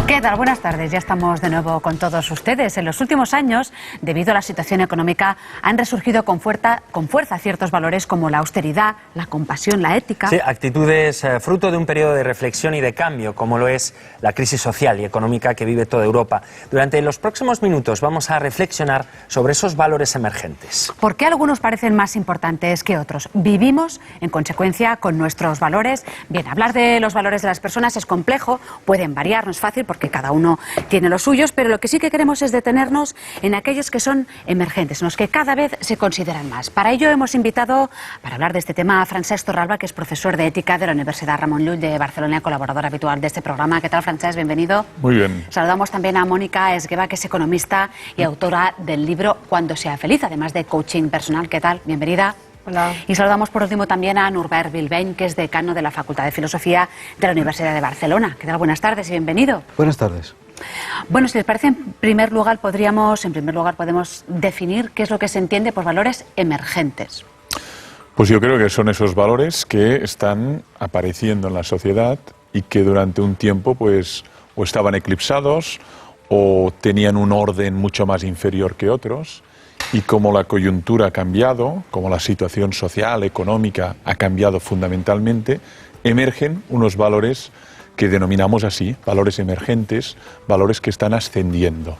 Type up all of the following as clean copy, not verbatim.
¿Qué tal? Buenas tardes. Ya estamos de nuevo con todos ustedes. En los últimos años, debido a la situación económica, han resurgido con fuerza ciertos valores como la austeridad, la compasión, la ética. Sí, actitudes fruto de un periodo de reflexión y de cambio, como lo es la crisis social y económica que vive toda Europa. Durante los próximos minutos vamos a reflexionar sobre esos valores emergentes. ¿Por qué algunos parecen más importantes que otros? ¿Vivimos, en consecuencia, con nuestros valores? Bien, hablar de los valores de las personas es complejo, pueden variar, no es fácil porque cada uno tiene los suyos, pero lo que sí que queremos es detenernos en aquellos que son emergentes, en los que cada vez se consideran más. Para ello hemos invitado, para hablar de este tema, a Francesc Torralba, que es profesor de Ética de la Universidad Ramon Llull de Barcelona, colaborador habitual de este programa. ¿Qué tal, Francesc? Bienvenido. Muy bien. Saludamos también a Mónica Esgueva, que es economista y autora del libro Cuando sea feliz, además de coaching personal. ¿Qué tal? Bienvenida. Hola. Y saludamos por último también a Norbert Bilbeny, que es decano de la Facultad de Filosofía de la Universidad de Barcelona. ¿Qué tal? Buenas tardes y bienvenido. Buenas tardes. Bueno, si les parece, en primer lugar podemos definir qué es lo que se entiende por valores emergentes. Pues yo creo que son esos valores que están apareciendo en la sociedad y que durante un tiempo pues o estaban eclipsados o tenían un orden mucho más inferior que otros, y como la coyuntura ha cambiado, como la situación social, económica ha cambiado fundamentalmente, emergen unos valores que denominamos así, valores emergentes, valores que están ascendiendo.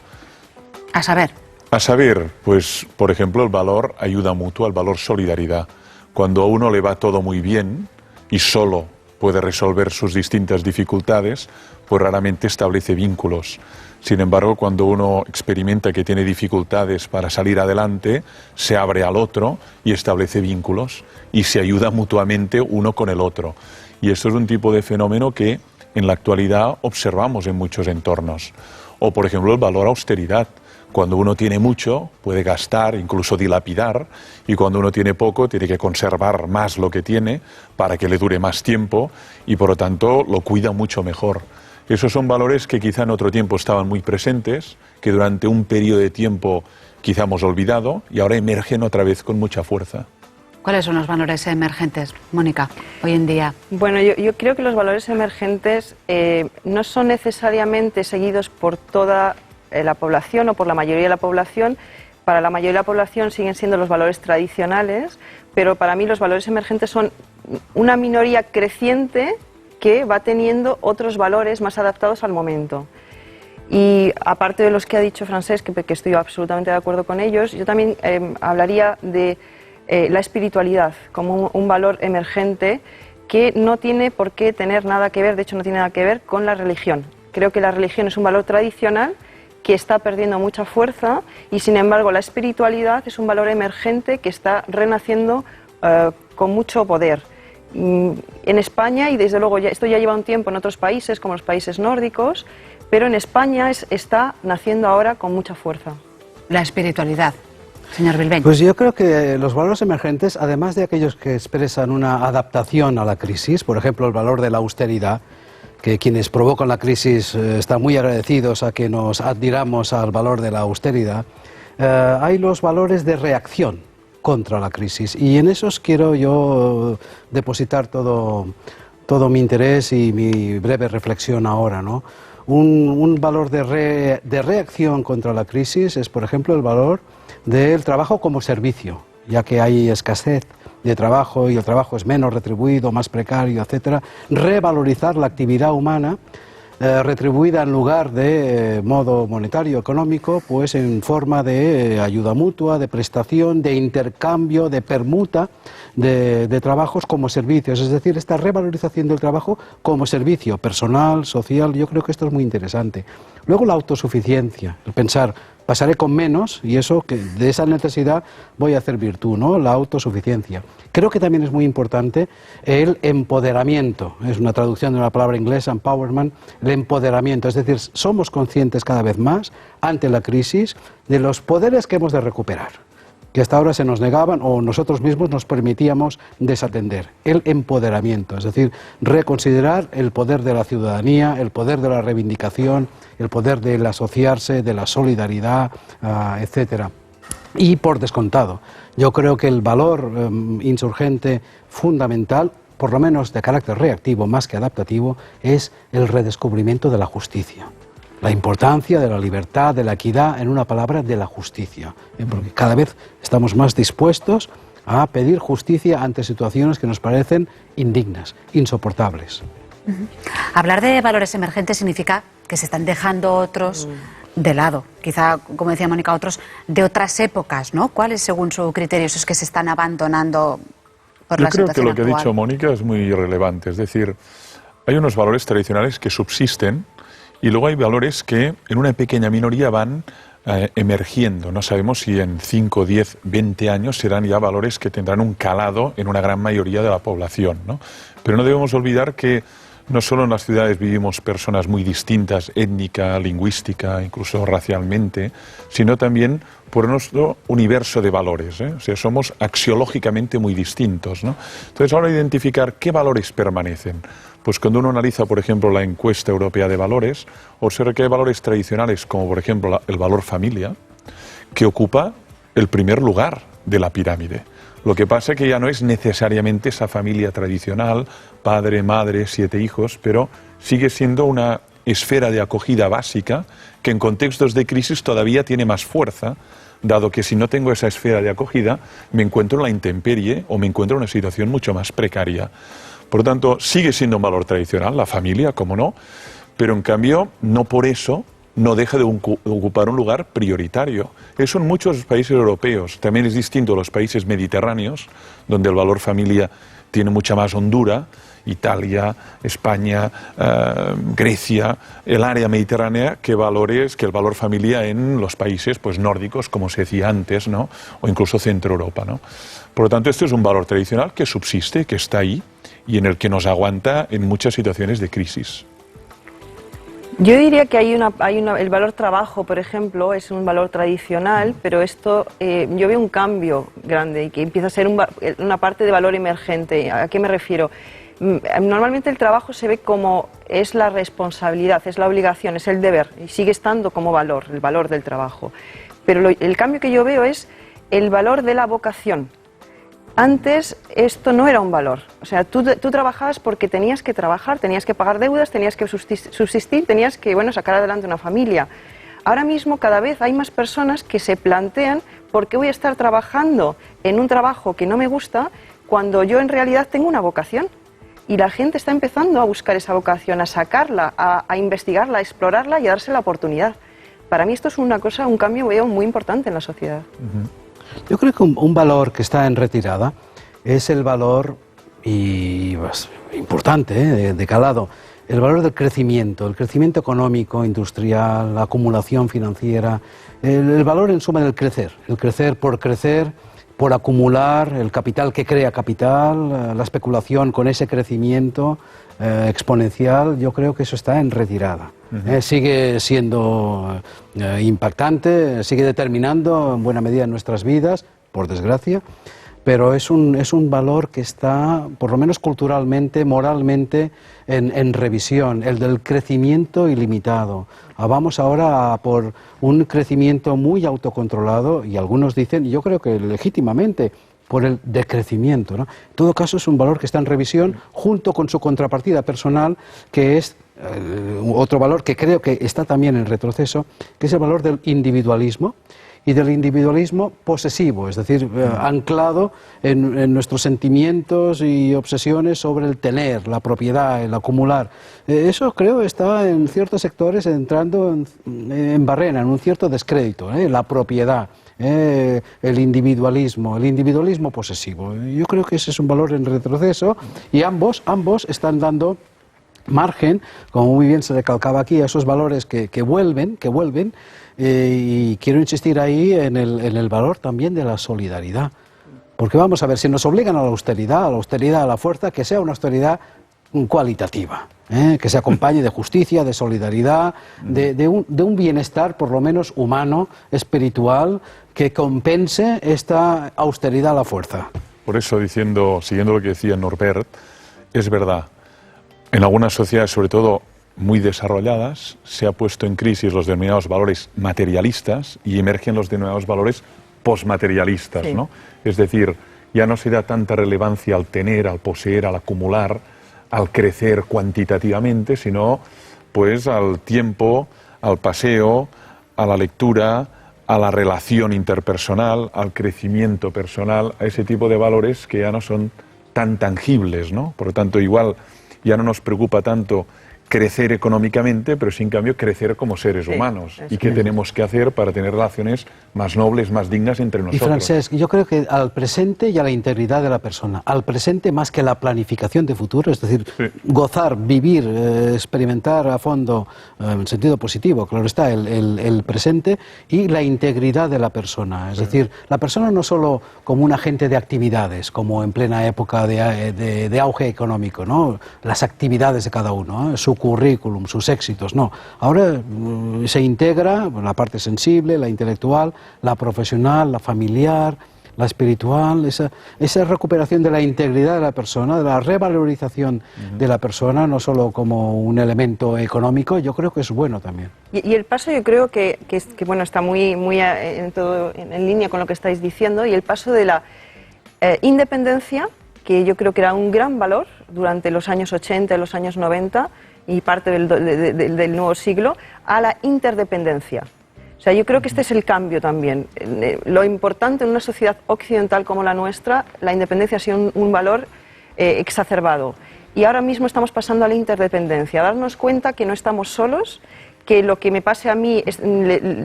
A saber. A saber, pues, por ejemplo, el valor ayuda mutua, el valor solidaridad. Cuando a uno le va todo muy bien y solo puede resolver sus distintas dificultades, pues raramente establece vínculos. Sin embargo, cuando uno experimenta que tiene dificultades para salir adelante, se abre al otro y establece vínculos y se ayuda mutuamente uno con el otro. Y esto es un tipo de fenómeno que en la actualidad observamos en muchos entornos. O, por ejemplo, el valor austeridad. Cuando uno tiene mucho, puede gastar, incluso dilapidar, y cuando uno tiene poco, tiene que conservar más lo que tiene para que le dure más tiempo y, por lo tanto, lo cuida mucho mejor. Esos son valores que quizá en otro tiempo estaban muy presentes, que durante un periodo de tiempo quizá hemos olvidado y ahora emergen otra vez con mucha fuerza. ¿Cuáles son los valores emergentes, Mónica, hoy en día? Bueno, yo creo que los valores emergentes no son necesariamente seguidos por toda la población o por la mayoría de la población. Para la mayoría de la población siguen siendo los valores tradicionales, pero para mí los valores emergentes son una minoría creciente que va teniendo otros valores más adaptados al momento. Y aparte de los que ha dicho Francesc, que estoy absolutamente de acuerdo con ellos, yo también hablaría de la espiritualidad como un valor emergente que no tiene por qué tener nada que ver, de hecho no tiene nada que ver con la religión. Creo que la religión es un valor tradicional que está perdiendo mucha fuerza y sin embargo la espiritualidad es un valor emergente que está renaciendo con mucho poder. En España, y desde luego esto ya lleva un tiempo en otros países como los países nórdicos, pero en España está naciendo ahora con mucha fuerza. La espiritualidad. Señor Bilbeny. Pues yo creo que los valores emergentes, además de aquellos que expresan una adaptación a la crisis, por ejemplo el valor de la austeridad, que quienes provocan la crisis están muy agradecidos a que nos adhiramos al valor de la austeridad, hay los valores de reacción contra la crisis, y en esos quiero yo depositar todo mi interés y mi breve reflexión ahora, ¿no? Un valor de reacción contra la crisis es, por ejemplo, el valor del trabajo como servicio, ya que hay escasez de trabajo y el trabajo es menos retribuido, más precario, etcétera. Revalorizar la actividad humana retribuida en lugar de modo monetario, económico, pues en forma de ayuda mutua, de prestación, de intercambio, de permuta de trabajos como servicios, es decir, esta revalorización del trabajo como servicio personal, social. Yo creo que esto es muy interesante. Luego la autosuficiencia, el pensar, pasaré con menos y eso, que de esa necesidad voy a hacer virtud, ¿no? La autosuficiencia. Creo que también es muy importante el empoderamiento, es una traducción de una palabra inglesa, empowerment, el empoderamiento, es decir, somos conscientes cada vez más, ante la crisis, de los poderes que hemos de recuperar, que hasta ahora se nos negaban o nosotros mismos nos permitíamos desatender. El empoderamiento, es decir, reconsiderar el poder de la ciudadanía, el poder de la reivindicación, el poder del asociarse, de la solidaridad, etcétera. Y por descontado, yo creo que el valor insurgente fundamental, por lo menos de carácter reactivo más que adaptativo, es el redescubrimiento de la justicia. la importancia de la libertad, de la equidad, en una palabra, de la justicia. Porque cada vez estamos más dispuestos a pedir justicia ante situaciones que nos parecen indignas, insoportables. Hablar de valores emergentes significa que se están dejando otros de lado, quizá, como decía Mónica, otros de otras épocas, ¿no? ¿Cuáles, según su criterio, esos que se están abandonando por la situación actual? Yo creo que lo que ha dicho Mónica es muy relevante, es decir, hay unos valores tradicionales que subsisten y luego hay valores que en una pequeña minoría van emergiendo. No sabemos si en 5, 10, 20 años serán ya valores que tendrán un calado en una gran mayoría de la población, ¿no? Pero no debemos olvidar que no solo en las ciudades vivimos personas muy distintas, étnica, lingüística, incluso racialmente, sino también por nuestro universo de valores, ¿eh? O sea, somos axiológicamente muy distintos, ¿no? Entonces, ahora identificar qué valores permanecen. Pues cuando uno analiza, por ejemplo, la encuesta europea de valores, observa que hay valores tradicionales, como por ejemplo el valor familia, que ocupa el primer lugar de la pirámide. Lo que pasa es que ya no es necesariamente esa familia tradicional, padre, madre, 7 hijos, pero sigue siendo una esfera de acogida básica que en contextos de crisis todavía tiene más fuerza, dado que si no tengo esa esfera de acogida me encuentro en la intemperie o me encuentro en una situación mucho más precaria. Por lo tanto, sigue siendo un valor tradicional, la familia, como no, pero en cambio no por eso no deja de ocupar un lugar prioritario. Eso en muchos países europeos. También es distinto a los países mediterráneos, donde el valor familia tiene mucha más hondura. Italia, España, Grecia, el área mediterránea, que el valor familia en los países pues nórdicos, como se decía antes, ¿no? O incluso Centro Europa, ¿no? Por lo tanto, esto es un valor tradicional que subsiste, que está ahí y en el que nos aguanta en muchas situaciones de crisis. Yo diría que el valor trabajo, por ejemplo, es un valor tradicional, pero esto yo veo un cambio grande y que empieza a ser una parte de valor emergente. ¿A qué me refiero? Normalmente el trabajo se ve como es la responsabilidad, es la obligación, es el deber y sigue estando como valor, el valor del trabajo. Pero el cambio que yo veo es el valor de la vocación. Antes esto no era un valor, o sea, tú trabajabas porque tenías que trabajar, tenías que pagar deudas, tenías que subsistir, tenías que, sacar adelante una familia. Ahora mismo cada vez hay más personas que se plantean ¿por qué voy a estar trabajando en un trabajo que no me gusta cuando yo en realidad tengo una vocación? Y la gente está empezando a buscar esa vocación, a sacarla, a investigarla, a explorarla y a darse la oportunidad. Para mí esto es un cambio muy importante en la sociedad. Yo creo que un valor que está en retirada es el valor, importante, de calado, el valor del crecimiento, el crecimiento económico, industrial, la acumulación financiera, el valor en suma del crecer, el crecer, por acumular, el capital que crea capital, la especulación con ese crecimiento exponencial. Yo creo que eso está en retirada. Sigue siendo impactante, sigue determinando en buena medida nuestras vidas, por desgracia, pero es un valor que está, por lo menos culturalmente, moralmente, en revisión, el del crecimiento ilimitado. Vamos ahora a por un crecimiento muy autocontrolado y algunos dicen, y yo creo que legítimamente, por el decrecimiento, ¿no? En todo caso es un valor que está en revisión junto con su contrapartida personal, que es otro valor que creo que está también en retroceso, que es el valor del individualismo y del individualismo posesivo, es decir, anclado en nuestros sentimientos y obsesiones sobre el tener, la propiedad, el acumular. Eso creo está en ciertos sectores entrando en barrena, en un cierto descrédito, la propiedad. El individualismo posesivo. Yo creo que ese es un valor en retroceso y ambos están dando margen, como muy bien se recalcaba aquí, a esos valores que vuelven, y quiero insistir ahí en el valor también de la solidaridad. Porque vamos a ver, si nos obligan a la austeridad, a la fuerza, que sea una austeridad cualitativa, que se acompañe de justicia, de solidaridad, de un bienestar por lo menos humano, espiritual, que compense esta austeridad a la fuerza. Por eso, siguiendo lo que decía Norbert, es verdad, en algunas sociedades, sobre todo muy desarrolladas, se ha puesto en crisis los denominados valores materialistas y emergen los denominados valores posmaterialistas, ¿no? Es decir, ya no se da tanta relevancia al tener, al poseer, al acumular, al crecer cuantitativamente, sino pues al tiempo, al paseo, a la lectura, a la relación interpersonal, al crecimiento personal, a ese tipo de valores que ya no son tan tangibles, ¿no? Por lo tanto, igual ya no nos preocupa tanto crecer económicamente, pero sí, en cambio, crecer como seres humanos. ¿Y qué tenemos que hacer para tener relaciones más nobles, más dignas entre nosotros? Y Francesc, yo creo que al presente y a la integridad de la persona, al presente más que la planificación de futuro, es decir, gozar, vivir, experimentar a fondo, en sentido positivo, claro está, el presente y la integridad de la persona. Es decir, la persona no solo como un agente de actividades, como en plena época de auge económico, ¿no? Las actividades de cada uno, ¿eh? Su currículum, sus éxitos, no. Ahora se integra la parte sensible, la intelectual, la profesional, la familiar, la espiritual, esa recuperación de la integridad de la persona, de la revalorización de la persona, no solo como un elemento económico, yo creo que es bueno también. Y el paso yo creo que bueno, está muy en línea con lo que estáis diciendo, y el paso de la independencia, que yo creo que era un gran valor durante los años 80 y los años 90 y parte del nuevo siglo, a la interdependencia. O sea, yo creo que este es el cambio también. Lo importante en una sociedad occidental como la nuestra, la independencia ha sido un valor exacerbado. Y ahora mismo estamos pasando a la interdependencia, a darnos cuenta que no estamos solos, que lo que me pase a mí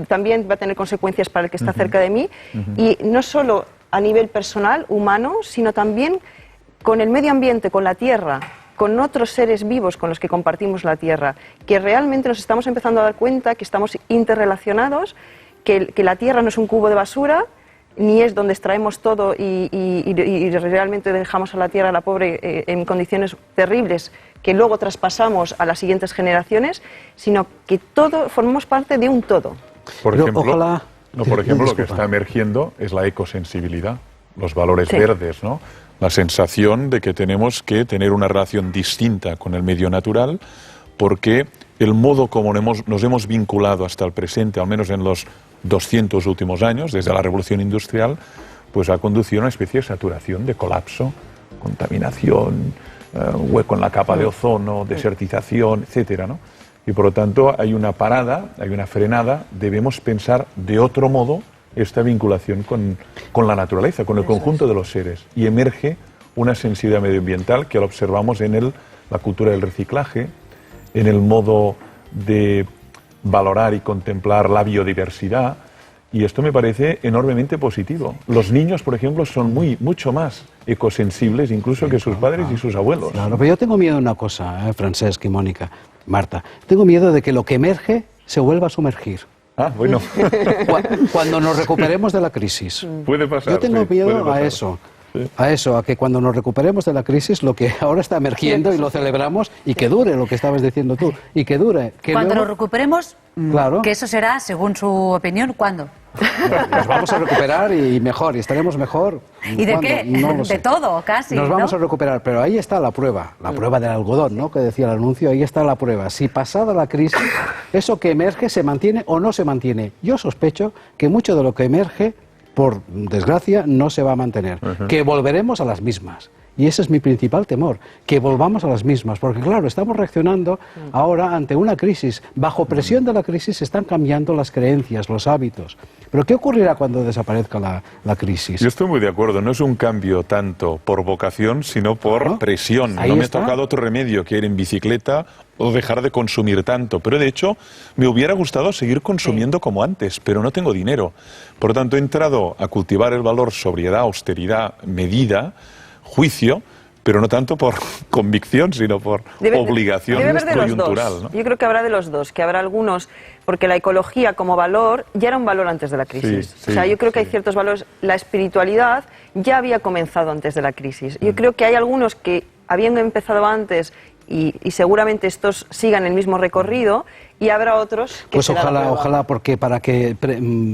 también va a tener consecuencias para el que está cerca de mí, y no solo a nivel personal, humano, sino también con el medio ambiente, con la tierra, con otros seres vivos con los que compartimos la Tierra, que realmente nos estamos empezando a dar cuenta que estamos interrelacionados, que la Tierra no es un cubo de basura, ni es donde extraemos todo y realmente dejamos a la Tierra, la pobre, en condiciones terribles que luego traspasamos a las siguientes generaciones, sino que todo formamos parte de un todo. Por ejemplo, ojalá... por ejemplo, lo que está emergiendo es la ecosensibilidad, los valores verdes, ¿no? La sensación de que tenemos que tener una relación distinta con el medio natural, porque el modo como nos hemos vinculado hasta el presente, al menos en los 200 últimos años, desde la Revolución Industrial, pues ha conducido a una especie de saturación, de colapso, contaminación, hueco en la capa de ozono, desertización, etcétera, ¿no? Y por lo tanto hay una parada, hay una frenada, debemos pensar de otro modo esta vinculación con la naturaleza, con el conjunto de los seres, y emerge una sensibilidad medioambiental que lo observamos en la cultura del reciclaje, en el modo de valorar y contemplar la biodiversidad, y esto me parece enormemente positivo. Los niños, por ejemplo, son mucho más ecosensibles incluso que sus padres y sus abuelos. Claro, pero yo tengo miedo de una cosa, Francesc y Mónica, Marta, tengo miedo de que lo que emerge se vuelva a sumergir. Ah, bueno. Cuando nos recuperemos de la crisis. Puede pasar. Yo tengo miedo a eso. Sí. A que cuando nos recuperemos de la crisis, lo que ahora está emergiendo y lo celebramos, y que dure lo que estabas diciendo tú, y que dure. Que cuando luego... nos recuperemos, claro, que eso será, según su opinión, ¿cuándo? Nos vamos a recuperar y mejor, y estaremos mejor. ¿Y de ¿Cuándo? qué? No lo sé. De todo, casi. Nos vamos ¿no? a recuperar, pero ahí está la prueba del algodón, ¿no? Que decía el anuncio, ahí está la prueba. Si pasada la crisis, eso que emerge se mantiene o no se mantiene. Yo sospecho que mucho de lo que emerge, por desgracia, no se va a mantener. Que volveremos a las mismas. Y ese es mi principal temor, que volvamos a las mismas, porque claro, estamos reaccionando ahora ante una crisis. Bajo presión de la crisis están cambiando las creencias, los hábitos. Pero ¿qué ocurrirá cuando desaparezca la crisis? Yo estoy muy de acuerdo, no es un cambio tanto por vocación, sino por presión. Ahí no me está. ha tocado otro remedio que ir en bicicleta o dejar de consumir tanto. Pero de hecho, me hubiera gustado seguir consumiendo como antes, pero no tengo dinero. Por lo tanto, he entrado a cultivar el valor sobriedad, austeridad, medida, juicio, pero no tanto por convicción, sino por obligación coyuntural, ¿no? Yo creo que habrá de los dos, que habrá algunos, porque la ecología como valor ya era un valor antes de la crisis. Sí, o sea, yo creo que hay ciertos valores, la espiritualidad ya había comenzado antes de la crisis. Yo creo que hay algunos que habían empezado antes y seguramente estos sigan el mismo recorrido, y habrá otros que... Pues ojalá, porque para que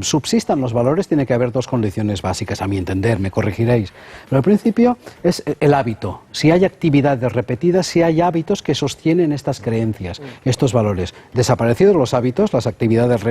subsistan los valores tiene que haber dos condiciones básicas, a mi entender, me corregiréis. Pero al principio es el hábito. Si hay actividades repetidas, si hay hábitos que sostienen estas creencias, estos valores. Desaparecidos los hábitos, las actividades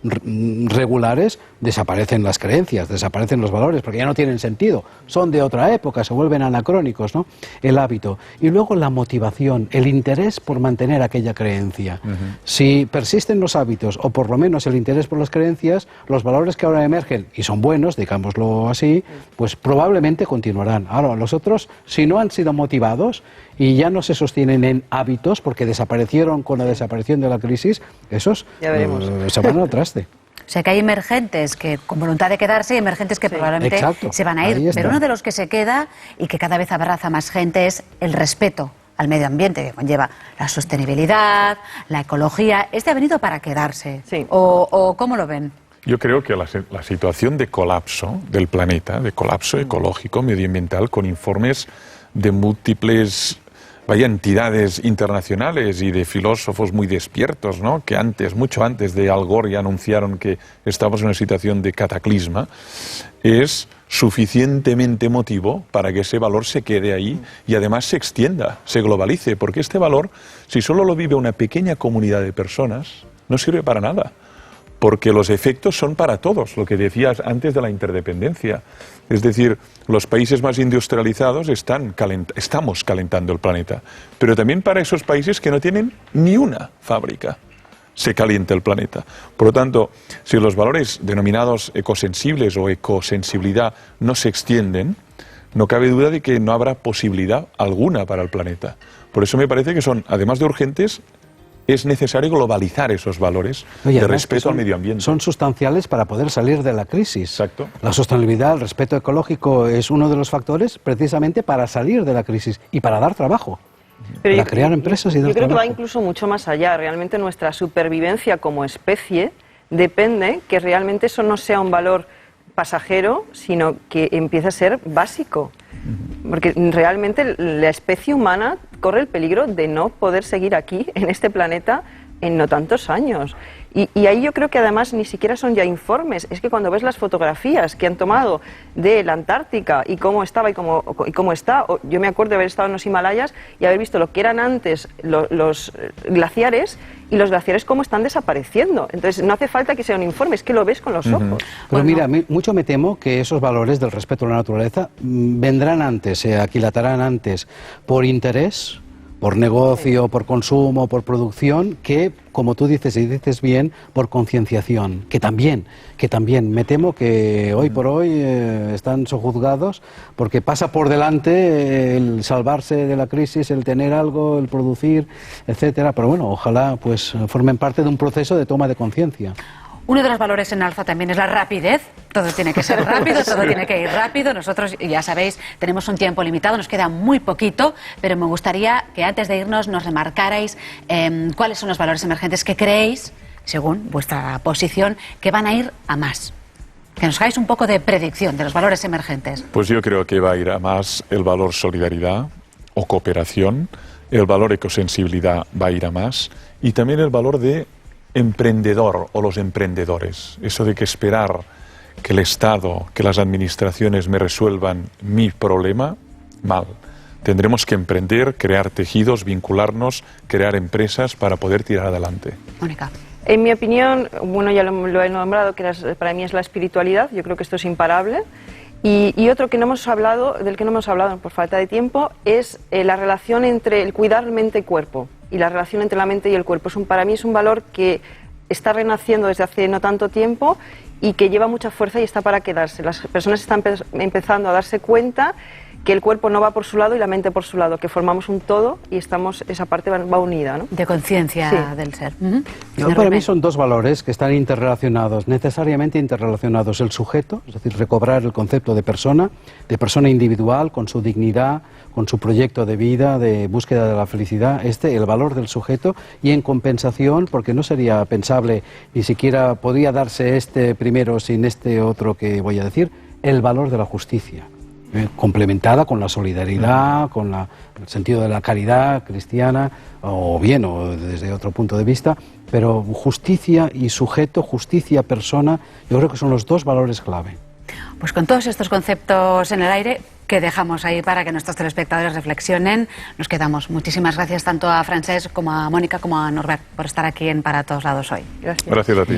regulares, desaparecen las creencias, desaparecen los valores, porque ya no tienen sentido. Son de otra época, se vuelven anacrónicos, ¿no? El hábito. Y luego la motivación, el interés por mantener aquella creencia. Si si persisten los hábitos, o por lo menos el interés por las creencias, los valores que ahora emergen, y son buenos, digámoslo así, pues probablemente continuarán. Ahora, los otros, si no han sido motivados y ya no se sostienen en hábitos, porque desaparecieron con la desaparición de la crisis, esos Ya veremos. se van al traste. O sea que hay emergentes que con voluntad de quedarse y emergentes que probablemente exacto, se van a ahí ir. está. Pero uno de los que se queda y que cada vez abraza más gente es el respeto al medio ambiente, que conlleva la sostenibilidad, la ecología. Este ha venido para quedarse. Sí. ¿O cómo lo ven? Yo creo que la situación de colapso del planeta, de colapso ecológico, medioambiental, con informes de múltiples entidades internacionales y de filósofos muy despiertos, ¿no?, que mucho antes de Al Gore ya anunciaron que estamos en una situación de cataclisma, es suficientemente motivo para que ese valor se quede ahí y además se extienda, se globalice, porque este valor, si solo lo vive una pequeña comunidad de personas, no sirve para nada, porque los efectos son para todos, lo que decías antes de la interdependencia. Es decir, los países más industrializados estamos calentando el planeta, pero también para esos países que no tienen ni una fábrica se calienta el planeta. Por lo tanto, si los valores denominados ecosensibles o ecosensibilidad no se extienden, no cabe duda de que no habrá posibilidad alguna para el planeta. Por eso me parece que son, además de urgentes, es necesario globalizar esos valores de respeto al medio ambiente. Son sustanciales para poder salir de la crisis. Exacto. La sostenibilidad, el respeto ecológico es uno de los factores precisamente para salir de la crisis y para dar trabajo. Pero Para crear empresas y dar yo creo que va trabajo. incluso mucho más allá. Realmente nuestra supervivencia como especie depende que realmente eso no sea un valor pasajero, sino que empiece a ser básico. Porque realmente la especie humana corre el peligro de no poder seguir aquí, en este planeta, en no tantos años. Y ahí yo creo que además ni siquiera son ya informes, es que cuando ves las fotografías que han tomado de la Antártica y cómo estaba y cómo está, yo me acuerdo de haber estado en los Himalayas y haber visto lo que eran antes los glaciares y los glaciares cómo están desapareciendo. Entonces no hace falta que sea un informe, es que lo ves con los ojos. Pero mira, mucho me temo que esos valores del respeto a la naturaleza vendrán antes, se aquilatarán antes por interés, por negocio, por consumo, por producción, que, como tú dices y dices bien, por concienciación, que también. Me temo que hoy por hoy están sojuzgados porque pasa por delante el salvarse de la crisis, el tener algo, el producir, etcétera. Pero bueno, ojalá pues formen parte de un proceso de toma de conciencia. Uno de los valores en alza también es la rapidez. Todo tiene que ser rápido, todo tiene que ir rápido. Nosotros, ya sabéis, tenemos un tiempo limitado, nos queda muy poquito, pero me gustaría que antes de irnos nos remarcarais cuáles son los valores emergentes que creéis, según vuestra posición, que van a ir a más. Que nos hagáis un poco de predicción de los valores emergentes. Pues yo creo que va a ir a más el valor solidaridad o cooperación, el valor ecosensibilidad va a ir a más y también el valor de emprendedor o los emprendedores. Eso de que esperar que el Estado, que las administraciones me resuelvan mi problema, mal. Tendremos que emprender, crear tejidos, vincularnos, crear empresas para poder tirar adelante. Mónica. En mi opinión, bueno, ya lo he nombrado, que para mí es la espiritualidad, yo creo que esto es imparable. Y otro que no hemos hablado, del que no hemos hablado por falta de tiempo, es la relación entre el cuidar mente y cuerpo. Y la relación entre la mente y el cuerpo. Para mí es un valor que está renaciendo desde hace no tanto tiempo y que lleva mucha fuerza y está para quedarse. Las personas están empezando a darse cuenta que el cuerpo no va por su lado y la mente por su lado, que formamos un todo y esa parte va unida, ¿no? De conciencia Sí. del ser. Para mí son dos valores que están interrelacionados, necesariamente interrelacionados. El sujeto, es decir, recobrar el concepto de persona individual, con su dignidad, con su proyecto de vida, de búsqueda de la felicidad, el valor del sujeto, y en compensación, porque no sería pensable, ni siquiera podría darse este primero sin este otro que voy a decir, el valor de la justicia. Complementada con la solidaridad, con el sentido de la caridad cristiana, o desde otro punto de vista, pero justicia y sujeto, justicia, persona, yo creo que son los dos valores clave. Pues con todos estos conceptos en el aire que dejamos ahí para que nuestros telespectadores reflexionen, nos quedamos. Muchísimas gracias tanto a Francesc como a Mónica como a Norbert por estar aquí en Para Todos Lados hoy. Gracias. Gracias a ti.